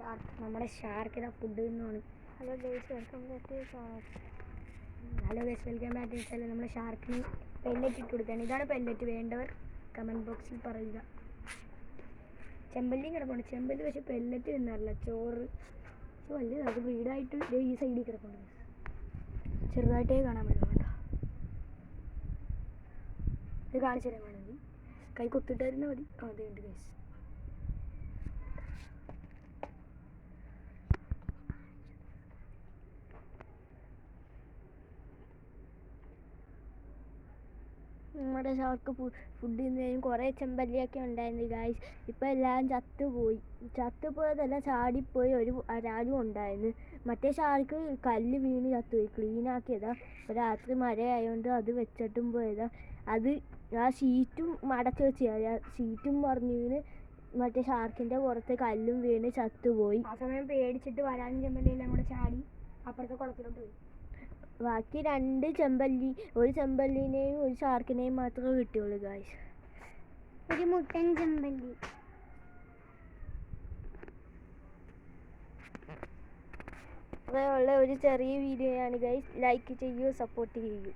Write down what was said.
നമ്മുടെ ഷാർക്കിനെ ഫുഡ് തിന്നുവാണ്. Hello guys, welcome back to shark. Hello guys, welcome back to വെച്ചാൽ നമ്മൾ ഷാർക്കിന് പെല്ലറ്റ് ഇട്ട് കൊടുക്കുകയാണ്. ഇതാണ് പെല്ലറ്റ്. വേണ്ടവർ കമൻറ്റ് ബോക്സിൽ പറയുക. ചെമ്പല്ലിയും കിടപ്പുണ്ട്. ചെമ്പല്ലി പക്ഷെ പെല്ലറ്റ് തിന്നാറില്ല, ചോറ്. പക്ഷെ വലുത് അത് ബ്രീഡായിട്ട് ഈ സൈഡിൽ കിടപ്പുണ്ട്. ചെറുതായിട്ടേ കാണാൻ പറ്റും. കേട്ടോ, ഇത് കാണിച്ചു തരാൻ വേണമെങ്കിൽ കൈ കൊത്തിട്ടായിരുന്ന മതി. അതുണ്ട് ഗൈസ്. നമ്മുടെ ഷാർക്ക് ഫുഡ് തിന്നതിനും കുറേ ചെമ്പല്ലിയൊക്കെ ഉണ്ടായിരുന്നു ഗായ്സ്. ഇപ്പം എല്ലാം ചത്തുപോയതല്ല, ചാടിപ്പോയി. ഒരാളും ഉണ്ടായിരുന്നു. മറ്റേ ഷാർക്ക് കല്ല് വീണ് ചത്തുപോയി. ക്ലീനാക്കിയതാ. ഇപ്പോൾ രാത്രി മഴയായതുകൊണ്ട് അത് വെച്ചിട്ടും പോയതാ. അത് ആ ഷീറ്റും മടച്ച് വെച്ചാൽ ഷീറ്റും മറിഞ്ഞു വീണ് മറ്റേ ഷാർക്കിൻ്റെ പുറത്ത് കല്ലും വീണ് ചത്തുപോയി. ആ സമയം പേടിച്ചിട്ട് വരാനും ചെമ്പല്ലിയെല്ലാം കൂടെ ചാടി അപ്പുറത്തെ കുളത്തിലോട്ട് പോയി. ബാക്കി ഒരു ചെമ്പല്ലിനെയും ഒരു ഷാർക്കിനെയും മാത്രമേ കിട്ടിയുള്ളൂ ഗായ്സ്. ഒരു മുട്ടൻ ചെമ്പല്ലി. അതേയുള്ള ഒരു ചെറിയ വീഡിയോയാണ് ഗായ്സ്. ലൈക്ക് ചെയ്യൂ, സപ്പോർട്ട് ചെയ്യൂ.